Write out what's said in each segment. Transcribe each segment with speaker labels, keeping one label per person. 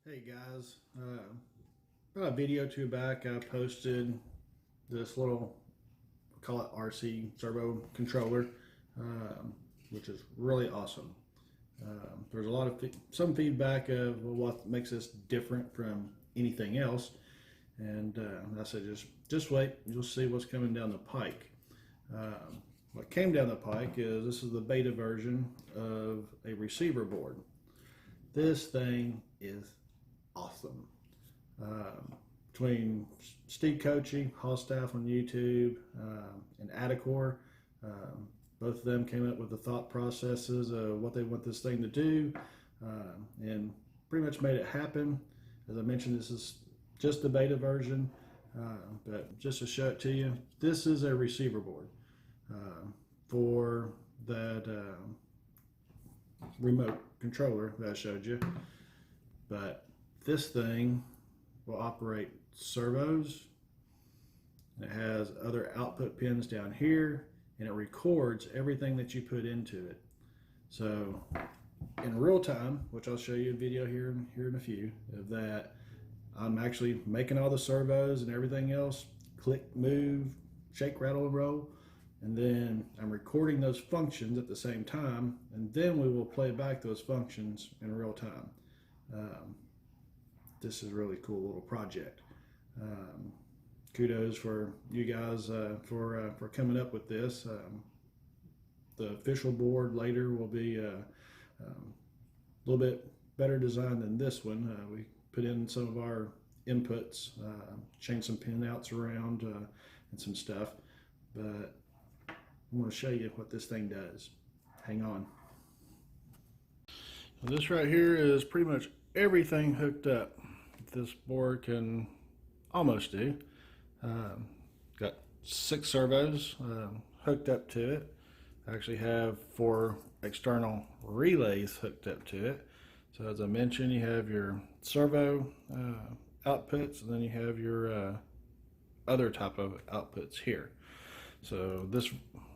Speaker 1: Hey guys, about a video or two back, I posted this little, call it RC servo controller, which is really awesome. There's a lot of some feedback of what makes this different from anything else, and I said just wait, you'll see what's coming down the pike. What came down the pike is this is the beta version of a receiver board. This thing is awesome. Um, Between Steve Kochi, Hall Staff on YouTube, and Adacor, both of them came up with the thought processes of what they want this thing to do, and pretty much made it happen. As I mentioned, this is just the beta version, but just to show it to you, this is a receiver board for that remote controller that I showed you. But this thing will operate servos. It has other output pins down here, and it records everything that you put into it. So in real time, which I'll show you a video here in a few of that, I'm actually making all the servos and everything else, click, move, shake, rattle, and roll, and then I'm recording those functions at the same time, and then we will play back those functions in real time. This is a really cool little project. Kudos for you guys for coming up with this. The official board later will be a little bit better designed than this one. We put in some of our inputs, changed some pinouts around and some stuff, but I'm going to show you what this thing does. Hang on. So this right here is pretty much everything hooked up this board can almost do. Got 6 servos hooked up to it. I actually have 4 external relays hooked up to it. So as I mentioned, you have your servo outputs, and then you have your other type of outputs here. So this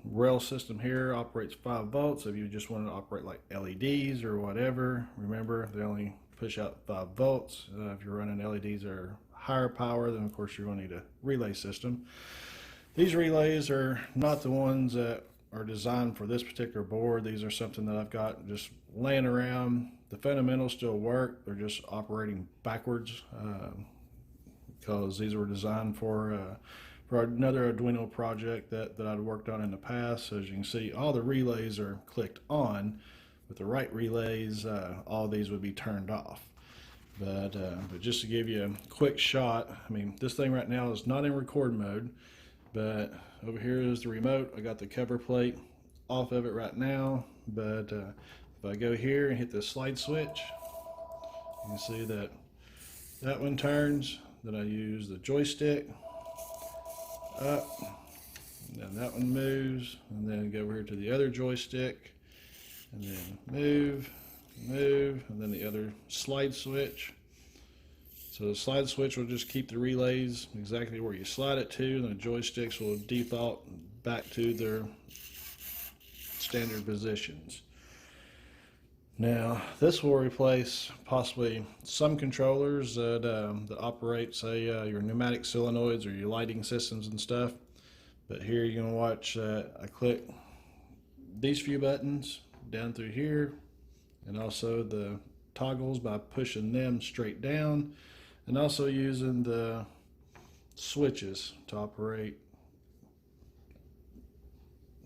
Speaker 1: rail system here operates 5 volts. If you just want to operate like LEDs or whatever, remember they only push out 5 volts. If you're running LEDs that are higher power, then of course you're going to need a relay system. These relays are not the ones that are designed for this particular board. These are something that I've got just laying around. The fundamentals still work. They're just operating backwards because these were designed for another Arduino project that I'd worked on in the past. So as you can see, all the relays are clicked on. With the right relays, all these would be turned off. But just to give you a quick shot, I mean, this thing right now is not in record mode, but over here is the remote. I got the cover plate off of it right now, but if I go here and hit the slide switch, you can see that that one turns. Then I use the joystick up, and then that one moves, and then go over here to the other joystick, and then move, and then the other slide switch. So the slide switch will just keep the relays exactly where you slide it to, and the joysticks will default back to their standard positions. Now this will replace possibly some controllers that operate, say, your pneumatic solenoids or your lighting systems and stuff. But here you're going to watch, I click these few buttons down through here, and also the toggles by pushing them straight down, and also using the switches to operate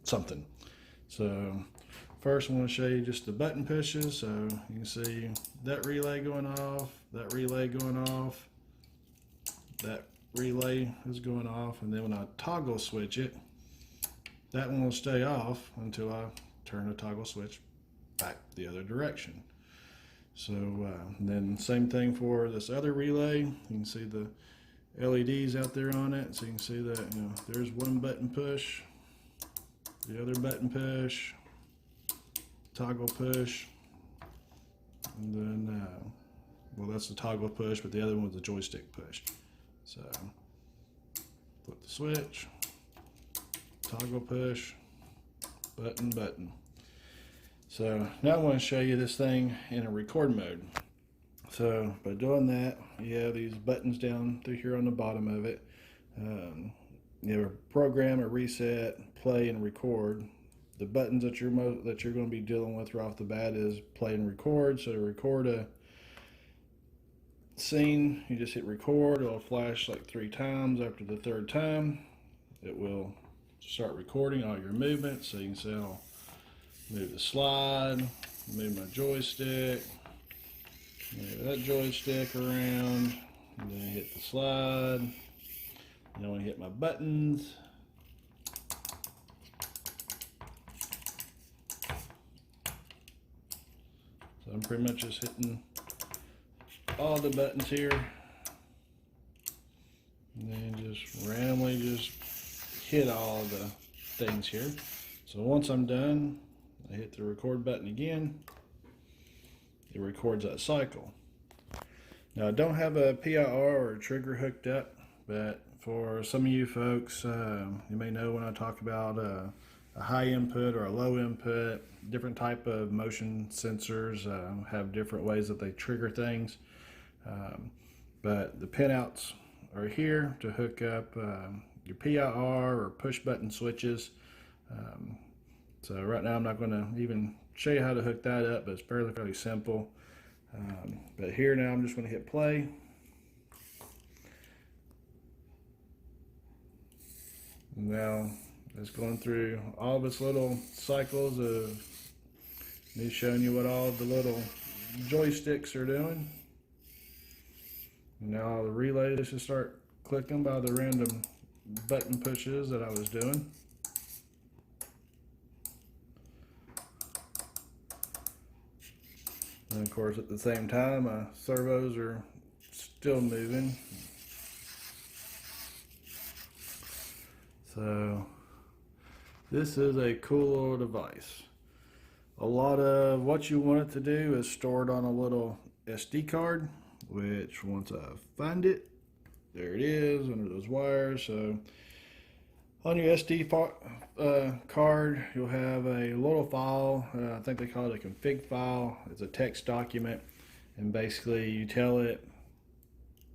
Speaker 1: something. So first I'm going to show you just the button pushes. So you can see that relay going off, that relay going off, that relay is going off, and then when I toggle switch it, that one will stay off until I turn the toggle switch back the other direction. So then same thing for this other relay. You can see the LEDs out there on it, so you can see that, you know, there's one button push, the other button push, toggle push, and then well, that's the toggle push, but the other one was the joystick push. So flip the switch, toggle push, button. So now I want to show you this thing in a record mode. So by doing that, you have these buttons down through here on the bottom of it. You have a program, a reset, play, and record. The buttons that you're going to be dealing with right off the bat is play and record. So to record a scene, you just hit record. It'll flash like 3 times. After the 3rd time, it will start recording all your movements. So you can say, I'll move the slide, move my joystick, move that joystick around, and then hit the slide. And then when I hit my buttons, so I'm pretty much just hitting all the buttons here, and then just randomly just hit all the things here. So once I'm done, I hit the record button again. It records that cycle. Now I don't have a PIR or a trigger hooked up, but for some of you folks, you may know when I talk about a high input or a low input, different type of motion sensors have different ways that they trigger things. But the pinouts are here to hook up your PIR or push button switches. So right now I'm not going to even show you how to hook that up, but it's fairly simple. But here now I'm just going to hit play. Now it's going through all of its little cycles of me showing you what all the little joysticks are doing. Now the relays should start clicking by the random button pushes that I was doing. And of course at the same time my servos are still moving. So this is a cool little device. A lot of what you want it to do is stored on a little SD card, which once I find it, there it is under those wires. So on your SD card, you'll have a little file. I think they call it a config file. It's a text document, and basically you tell it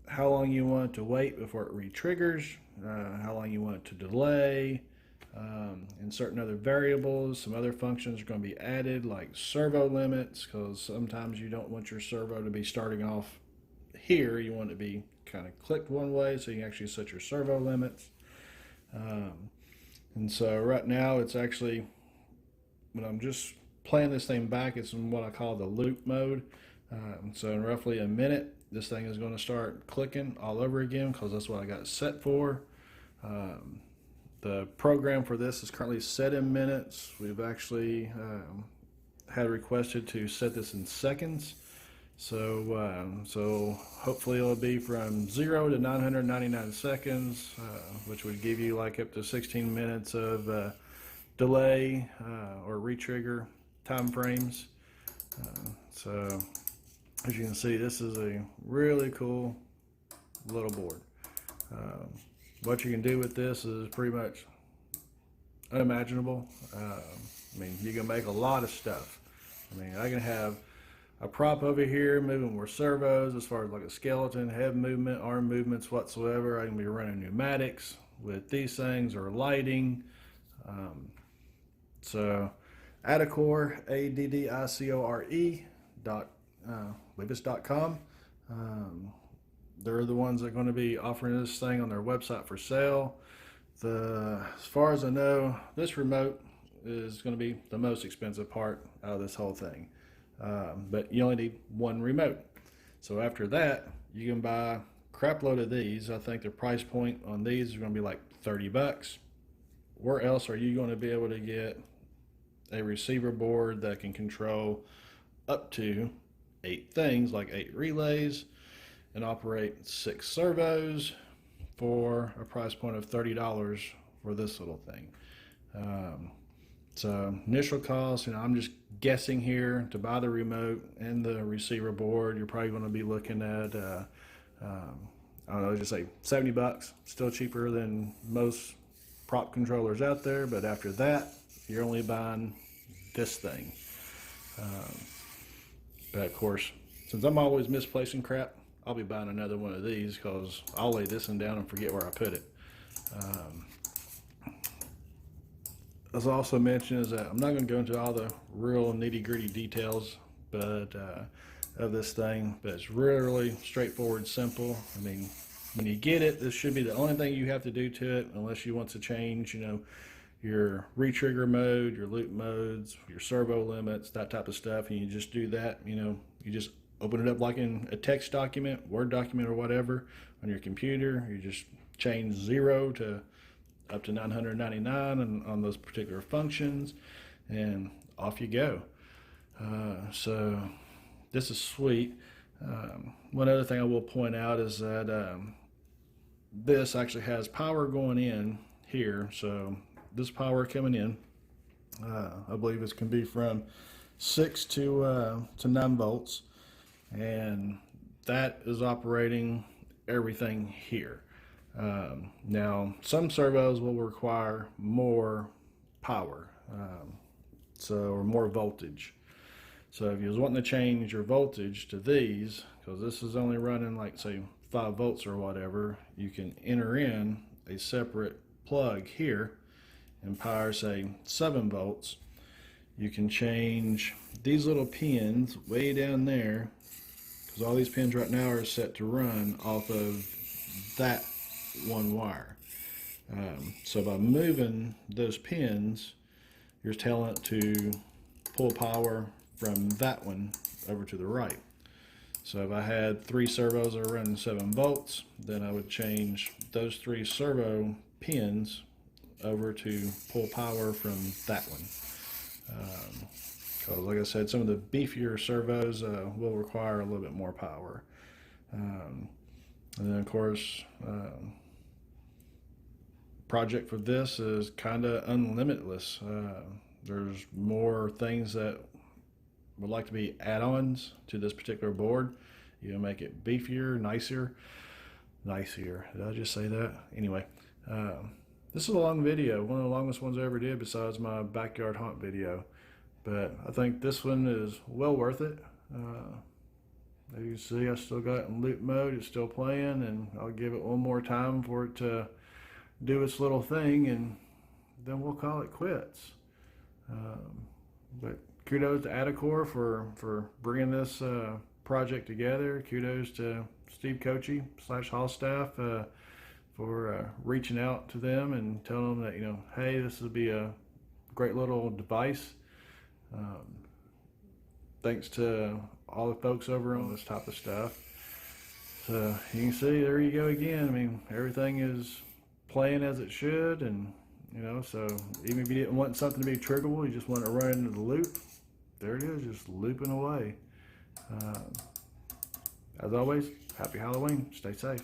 Speaker 1: how long you want it to wait before it re-triggers, how long you want it to delay, and certain other variables. Some other functions are going to be added, like servo limits, because sometimes you don't want your servo to be starting off here. You want it to be kind of clicked one way, so you can actually set your servo limits. And so right now it's actually, when I'm just playing this thing back, it's in what I call the loop mode. So in roughly a minute, this thing is going to start clicking all over again, because that's what I got it set for. The program for this is currently set in minutes. We've actually had requested to set this in seconds. So hopefully it'll be from 0 to 999 seconds, which would give you like up to 16 minutes of delay or retrigger time frames. So as you can see, this is a really cool little board. What you can do with this is pretty much unimaginable. I mean, you can make a lot of stuff. I mean, I can have a prop over here moving more servos as far as like a skeleton, head movement, arm movements whatsoever. I can be running pneumatics with these things, or lighting. So Addicore, Addicore.weebus.com. They're the ones that are going to be offering this thing on their website for sale. As far as I know, this remote is going to be the most expensive part out of this whole thing. But you only need one remote. So after that, you can buy a crap load of these. I think the price point on these is going to be like 30 bucks. Where else are you going to be able to get a receiver board that can control up to 8 things, like 8 relays, and operate 6 servos for a price point of $30 for this little thing? So initial cost, I'm just guessing here, to buy the remote and the receiver board, you're probably going to be looking at, I don't know, just say 70 bucks. Still cheaper than most prop controllers out there, but after that, you're only buying this thing. But of course, since I'm always misplacing crap, I'll be buying another one of these because I'll lay this one down and forget where I put it. As I also mentioned, is that I'm not going to go into all the real nitty-gritty details, but of this thing, but it's really straightforward, simple. I mean, when you get it, this should be the only thing you have to do to it, unless you want to change, you know, your retrigger mode, your loop modes, your servo limits, that type of stuff. And you just do that, you know, you just open it up like in a text document, Word document, or whatever on your computer. You just change 0 to up to 999 and on those particular functions, and off you go. So this is sweet. One other thing I will point out is that this actually has power going in here. So this power coming in, I believe it can be from 6 to 9 volts, and that is operating everything here. Now, some servos will require more power, or more voltage. So if you was wanting to change your voltage to these, because this is only running like say 5 volts or whatever, you can enter in a separate plug here and power say 7 volts. You can change these little pins way down there, because all these pins right now are set to run off of that one wire. So by moving those pins, you're telling it to pull power from that one over to the right. So if I had 3 servos that are running 7 volts, then I would change those 3 servo pins over to pull power from that one. Because like I said, some of the beefier servos will require a little bit more power. And then of course, project for this is kind of unlimitless. There's more things that would like to be add-ons to this particular board. You know, make it beefier, nicer. Did I just say that? Anyway, this is a long video, one of the longest ones I ever did besides my backyard haunt video. But I think this one is well worth it. As you can see, I still got it in loop mode. It's still playing, and I'll give it one more time for it to do its little thing, and then we'll call it quits. But kudos to Adacor for bringing this project together. Kudos to Steve Kochi / Hall staff for reaching out to them and telling them that, you know, hey, this will be a great little device. Thanks to all the folks over on this type of stuff. So you can see, there you go again. I mean, everything is playing as it should, and you know, so even if you didn't want something to be triggerable, you just want to run into the loop, there it is, just looping away. As always, happy Halloween, stay safe.